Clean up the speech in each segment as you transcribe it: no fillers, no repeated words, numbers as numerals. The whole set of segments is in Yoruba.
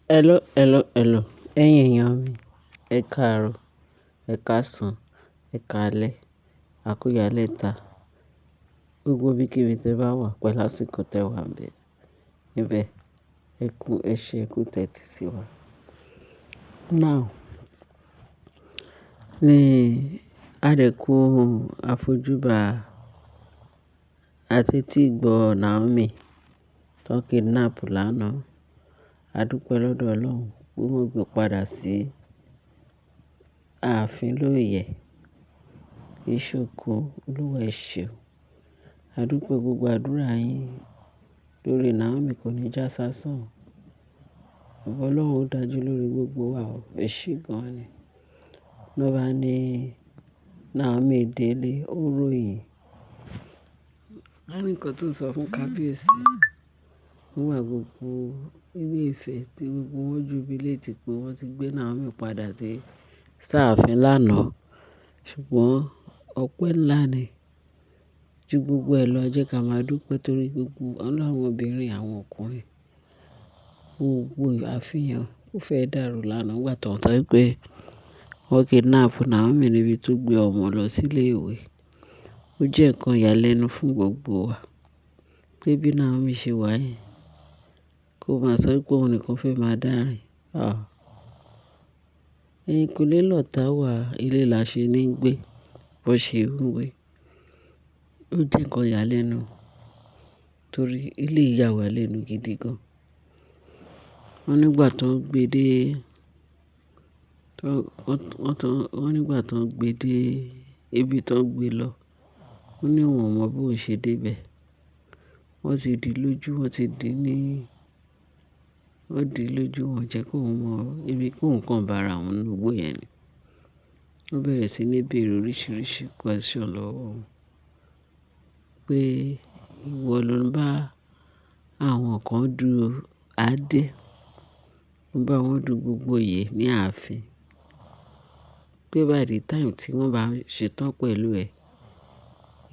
Hello. Ẹ̀yin èèyàn mi, ẹ káàárọ̀, ẹ káàsán, ẹ káalẹ́, a kú ìyálẹ̀ta. Gbogbo ibikíbi tí ẹ bá wà pẹ̀lú àsìkò tẹ wà níbẹ̀, ẹ kú tẹ́tí sí wa. Now, ní àdẹ̀kù àfojúbà àti tí gbọ́ Naomi tó kidnap lánàá, a dúpẹ́ lọ́dọ̀ Ọlọ́run pé wọ́n gbé padà sí ààfin lóòyẹ̀. Ìṣòkò Olúwa ẹ ṣeun. A dúpẹ́ gbogbo àdúrà yín lórí Naomi kò ní já sásán. Ọlọ́run ó dájú lórí gbogbo wa o. Ẹ ṣé gan ni. Ló bá ní Naomi délé ó ròyìn. A ní nǹkan tó sọ fún kábíyèsí. Nígbà gbogbo ilé Ifẹ̀ tí gbogbo wọn jubilate pé wọ́n ti gbé Naomi padà dé sáàfin lánàá. Ṣùgbọ́n ọpẹ́ ńlá ni ju gbogbo ẹ̀ lọ. Jẹ́ ká máa dúpẹ́ torí gbogbo Ọlọ́run obìnrin àwọn ọkùnrin. Gbogbo àfihàn ó fẹ́ dàrú lánàá nígbà tó ń sọ pé wọ́n kidnap Naomi níbi tó gbé ọmọ lọ sílé ìwé. Ó jẹ́ nǹkan ìyàlẹ́nu fún gbogbo wa pé bí Naomi ṣe wà yẹn kó máa sọ pé òun nìkan fẹ́ máa dárìn. Ẹ̀yin kò lè lọ́ta wà ilé làṣẹ ní gbé bó ṣe ń wé. Ó jẹ́ nǹkan ìyàlẹ́nu torí ilé ìyá wa lẹ́nu gidi gan. Wọ́n nígbà tó ń gbé dé ibi tó ń gbé lọ, wọ́n ní wọn mọ bó ṣe débẹ̀. Wọ́n ti dì lójú, wọ́n jẹ́ kó mọ ibi kó nǹkan bára wọn nínú igbó yẹn ni. Wọ́n bẹ̀rẹ̀ sí ní béèrè oríṣiríṣi question lọ́wọ́ wọn pé ìwọ ló ń bá àwọn kan du adé, ń bá wọn du gbogbo oyè ní ààfin. Pé by the time tí wọ́n bá ṣetán pẹ̀lú ẹ̀,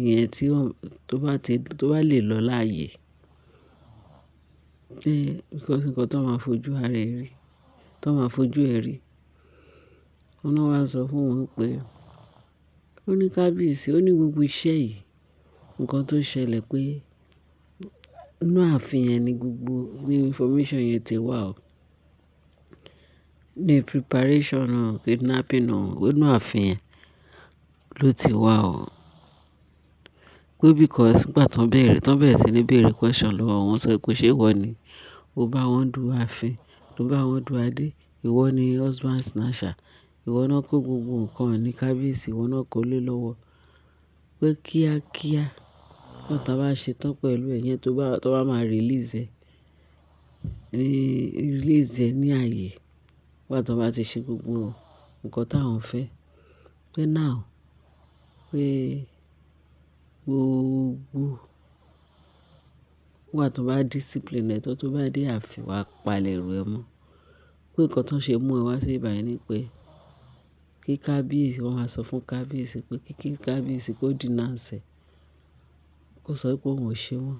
ìyẹn tí tó bá lè lọ láàyè. Pé because nǹkan tó máa fojú ẹ̀ rí. Wọ́n náà wá sọ fún wọn pé ó ní kábíyèsí, ó ní gbogbo iṣẹ́ yìí. Nǹkan tó ṣẹlẹ̀ pé inú ààfin yẹn ni gbogbo ní information yẹn ti wà o. Ní preparation kidnapping inú ààfin yẹn ló ti wà o. Pé because nígbà tó bẹ̀rẹ̀ sí ní béèrè question lọ́wọ́ wọn sọ pé ṣé ìwọ ni ó bá wọn du ààfin, ló bá wọn du adé, ìwọ ni husband snatcher, ìwọ náà kó gbogbo nǹkan ní kábíyèsí, ìwọ náà kó lé lọ́wọ́. Pé kíákíá wọ́n tá bá ṣetán pẹ̀lú ẹ̀ yẹn tó bá máa release ẹ̀ ní ààyè. Nígbà tó bá ti ṣe gbogbo nǹkan táwọn fẹ́. Pé now pé gbogbo nígbà tó bá discipline ẹ̀ tó bá dé ààfin wá palẹ̀ ẹrù ẹ mọ́. Pé nǹkan tó ṣe mú ẹ wá sí ìbàyẹn ni pé kí kábíyèsí wọ́n máa sọ fún kábíyèsí pé kí kábíyèsí kó denounce ẹ̀. Kó sọ pé òun ò ṣe mọ́.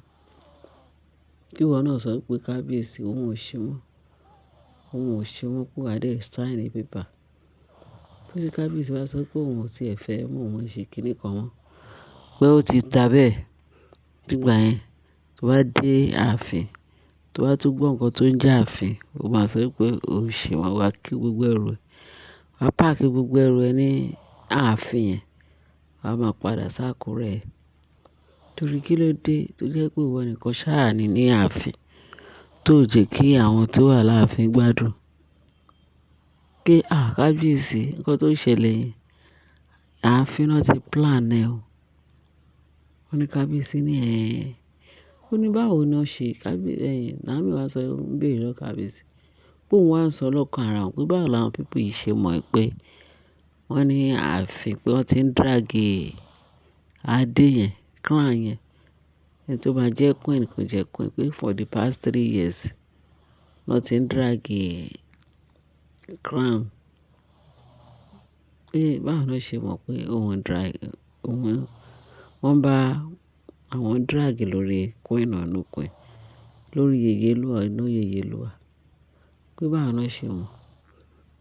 Kí ìwọ náà sọ pé kábíyèsí òun ò ṣe mọ́. Pé wà dé sign paper. Pé kábíyèsí wá sọ pé òun ò tiẹ̀ fẹ́ mọ́, òun ṣe kíní kan mọ́. Pé ó ti dà bẹ́ẹ̀. Nígbà yẹn tó bá dé ààfin, tó bá tún gbọ́ nǹkan tó ń jẹ́ ààfin, ó máa sọ pé òun ṣe wọ́n wá kí gbogbo ẹrù ẹ̀. Wá páàkì gbogbo ẹrù ẹ̀ ní ààfin yẹn. Wá máa padà s'Ákúrẹ́ ẹ̀. Torí kí ló dé tó jẹ́ pé ìwọ nìkan ṣáà ní ààfin tó jẹ́ kí àwọn tó wà láàfin gbádùn. Pé kábíyèsí nǹkan tó ṣẹlẹ̀ yẹn, ààfin náà ti plan ẹ̀ o. Wọ́n ní kábíyèsí ní ó ní báwo ni ó ṣe Naomi wá sọ ń béèrè lọ kábíyèsí. Pé òun wá ń sọ lọ́kàn ara wọn pé báwo làwọn people yìí ṣe mọ̀ pé wọ́n ní ààfin pé wọ́n ti ń drag adé yẹn, crown yẹn. Ẹni tó máa jẹ́ queen kò jẹ́ queen pé for the past 3 years wọ́n ti ń drag crown. Pé báwo ni ó ṣe mọ̀ pé wọ́n bá àwọn drag lórí queen ọ̀nà queen lórí Yèyélúwà. pé báwo náà ṣe mọ̀.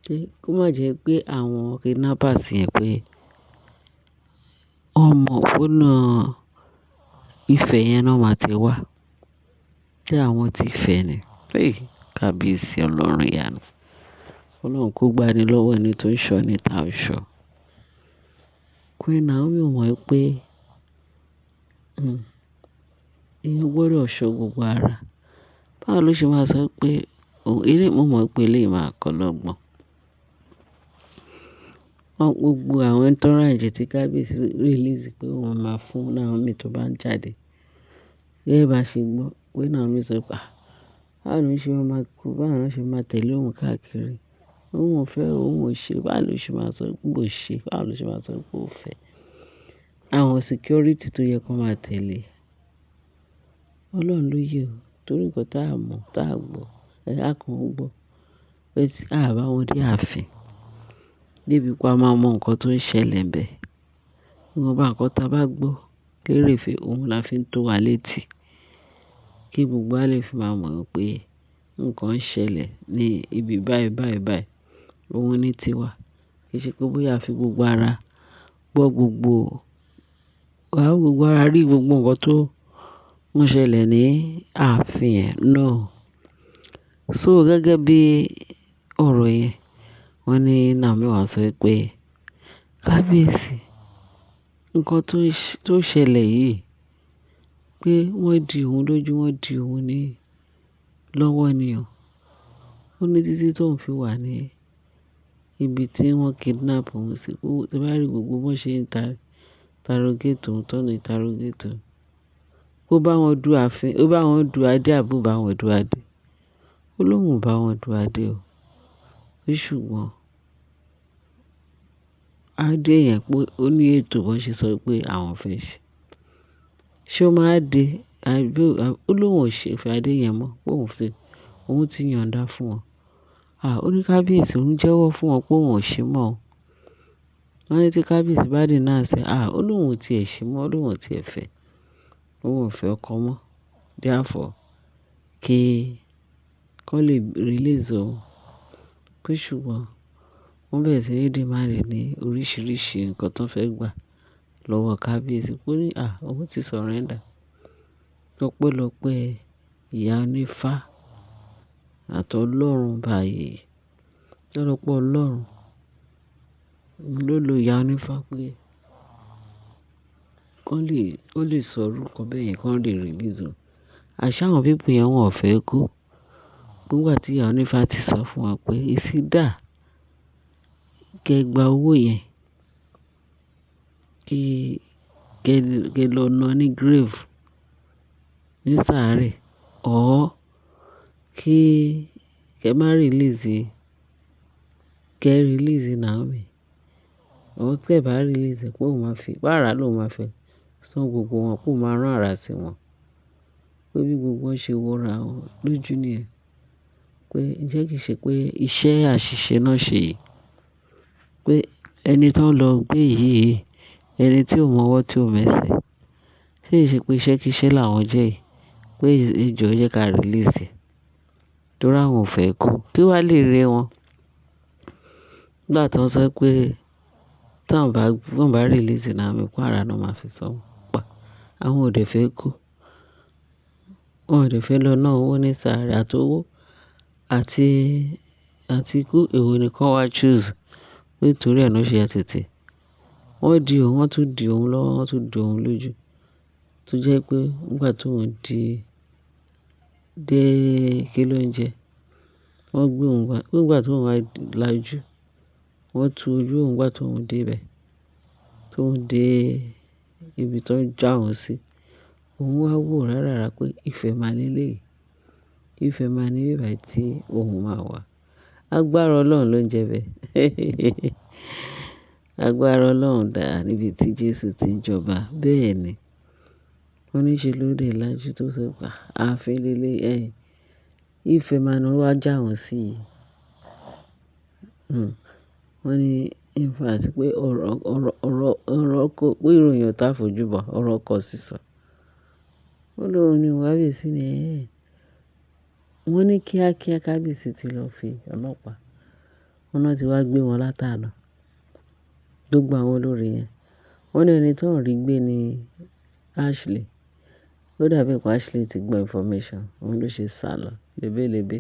Pé kó má jẹ́ pé àwọn kidnappers yẹn pé ọmọ ọ̀nà Ifẹ̀ yẹn náà máa ti wá. Tí àwọn ti Ifẹ̀ ni. Kábíyèsí Ọlọ́run ìyanu. Ọlọ́run kó gbani lọ́wọ́ ẹni tó ń ṣọ́ ní ta ò ṣọ́. Queen Naomi mọ̀ pé èèyàn gbọ́dọ̀ ṣọ́ gbogbo ara. Báwo ló ṣe máa sọ pé mo mọ̀ pé eléyìí máa kọ́ lọ́gbọ́n. Gbogbo àwọn entourage tí kábíyèsí release pé wọ́n máa fún Naomi tó bá ń jáde. Gẹ́gẹ́ bá ṣe gbọ́ pé Naomi sọ pé báwo ló ṣe máa kú, báwo ló ṣe máa tẹ̀lé òun káàkiri. Òun ò fẹ́, òun ò ṣe, báwo ló ṣe máa sọ pé ó ṣe, báwo ló ṣe máa sọ pé ó fẹ́. Àwọn security tó yẹ kó máa tẹ̀lé. Ọlọ́run ló yẹ o, torí nǹkan tá a mọ̀, tá a gbọ́, ẹ̀yà kan ń gbọ́. Pé tí a bá wọn dé ààfin, débi pa máa mọ nǹkan tó ń ṣẹlẹ̀ ńbẹ̀. Ìwọ̀nba nǹkan tá a bá gbọ́ lérèfé, òun la fi ń tó wa létí. Kí gbogbo wa lè fi máa mọ̀ pé nǹkan ń ṣẹlẹ̀ ní ibi báyìí báyìí báyìí. Òun ní tiwa. Kì í ṣe pé bóyá a fi gbogbo ara gbọ́ gbogbo ara rí gbogbo nǹkan tó ń ṣẹlẹ̀ ní ààfin yẹn náà. So gẹ́gẹ́ bí ọ̀rọ̀ yẹn, wọ́n ní Naomi wá sọ pé kábíyèsí nǹkan tó ṣẹlẹ̀ yìí pé wọ́n di òun lójú, wọ́n di òun ní lọ́wọ́ ni o. Ó ní títí tó ń fi wà ní ibi tí wọ́n kidnap òun sí. Tí bá rí gbogbo bó ṣe ń interrogate òun tọ́nà interrogate òun. Ó bá wọn du ààfin, ó bá wọn du adé àbí ó bá wọn du adé. Ó lóun ò bá wọn du adé o. Ṣùgbọ́n adé yẹn pé ó ní ètò bó ṣe sọ pé àwọn fẹ́ ṣe. Ṣé ó máa dé? Ó lóun ò ṣe fẹ́ adé yẹn mọ́. Òun ti yànda fún wọn. Ó ní kábíyèsí òun jẹ́wọ́ fún wọn pé òun ò ṣe mọ́ o. Wọ́n ní tí kábíyèsí bá dé náà ṣe, ó lóun ò tiẹ̀ ṣe mọ́, ó lóun ò tiẹ̀ fẹ́. Òun ò fẹ́ ọkọ mọ́. Therefore, kí wọ́n lè release òun. Pé ṣùgbọ́n wọ́n bẹ̀rẹ̀ sí ní demand ní oríṣiríṣi nǹkan tó fẹ́ gbà lọ́wọ́ kábíyèsí. Ó ní òun ti surrender. Lọ́pẹ́lọpẹ́ ìyá onífá àtọlọ́run báyìí. Lọ́pọ̀ Ọlọ́run ló lo ìyá onífá pé kó lè sọ orúkọ bẹ́ẹ̀ yẹn, kó lè release òun. Àṣà àwọn people yẹn wọn ò fẹ́ kú. Nígbà tí ìyá onífá ti sọ fún wọn pé ìsídà kẹ́ gba owó yẹn kẹ́ lọ ná ní grave ní sàárè kí kẹ́ má release Naomi. Tẹ́ bá release pé òun máa fi bára lòun máa fẹ́ san gbogbo wọn, kó máa rán àrà sí wọn. Pé bí gbogbo wọn ṣe wọra wọn lójú nìyẹn. Pé ǹjẹ́ kìí ṣe pé iṣẹ́ àṣìṣe náà ṣe yìí. Pé ẹni tó ń lọ gbé yìí, ẹni tí ò mọwọ́ tí ò mẹsẹ̀. Ṣé ìṣe pé iṣẹ́ làwọn jẹ́ yìí. Pé ìjọ jẹ́ ká release. Torí àwọn ò fẹ́ kú. Kí wá lè rẹ wọn. Nígbà tó ń sọ pé tí wọ́n bá release Naomi, pé àrà náà máa fi sọ wọ́n pa. Àwọn ò dẹ̀ fẹ́ kú. Wọn ò dẹ̀ fẹ́ lọ ná owó ní sàárè àtowó àti ikú èwo nìkan wá choose. Pé torí ẹ̀ náà ṣe tètè. Wọ́n di òun, wọ́n tún di òun lọ́wọ́, wọ́n tún di òun lójú. Tó jẹ́ pé nígbà tó ń dé kí ló ń jẹ. Wọ́n gbé òun wá. Nígbà tó ń wá lajú. Wọ́n tú ojú òun nígbà tó ń dé ibẹ̀. Tó ń dé ibi tó ń já òun sí. Òun wá wò rárá pé Ifẹ̀ máa nílé. Ifẹ̀ máa ní ibà tí òun máa wà. Agbára Ọlọ́run ló ń jẹ bẹ́ẹ̀. Agbára Ọlọ́run dà níbi tí Jésù ti ń jọba. Bẹ́ẹ̀ ni. Wọ́n ní ṣe ló dé lájú tó sọ pé ààfin lílé Ifẹ̀ máa ní wá já òun sí. Wọ́n ní in fact pé ọ̀rọ̀ kò pé ìròyìn ò tá fojú bọ̀, ọ̀rọ̀ kò sísọ. Ó lóun ní wáyé sí ni wọ́n ní kíákíá kábíyèsí ti lọ fi ọlọ́pàá, wọ́n náà ti wá gbé wọn látàná. Gbogbo àwọn olórí yẹn. Wọ́n ní ẹni tó ń rí gbé ní Ashley. Ó dàbí pé Ashley ti gbọ́ information, òun ló ṣe sálọ lébélébé.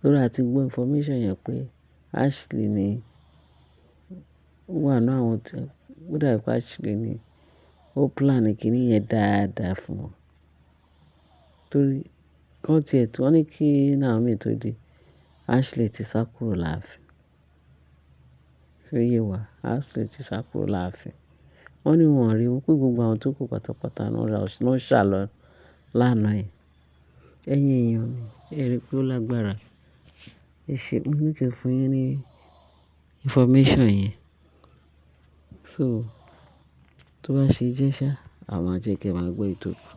Lórí àti gbọ́ information yẹn pé Ashley ni wà nínú àwọn tí ó dàbí pé Ashley ni ó plan kìíní yẹn dáadáa fún wọn. Torí wọ́n ní kí Naomi tó dé, Ashley ti sá kúrò láàfin. Ṣé ó yé wa? Ashley ti sá kúrò láàfin. Wọ́n ní wọn rí wọn pé gbogbo àwọn tó kù pátápátá náà ṣàlọ lánàá yìí. Ẹ̀yin èèyàn mi, ẹ rí pé ó lágbára. Ẹ ṣe mo ní kí n fún yín ní information yẹn. So, tó bá ṣe jẹ́ ṣá, àwọn ajẹ́ kí ẹ máa gbọ́ ìtòkù.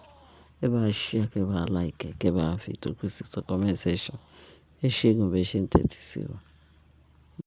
Ẹ bá share, kí ẹ bá like, kí ẹ bá fi ìtòkù sí comment section. Ẹ ṣé gan bẹ́ẹ̀ ṣe ń tẹ́tí sí wa.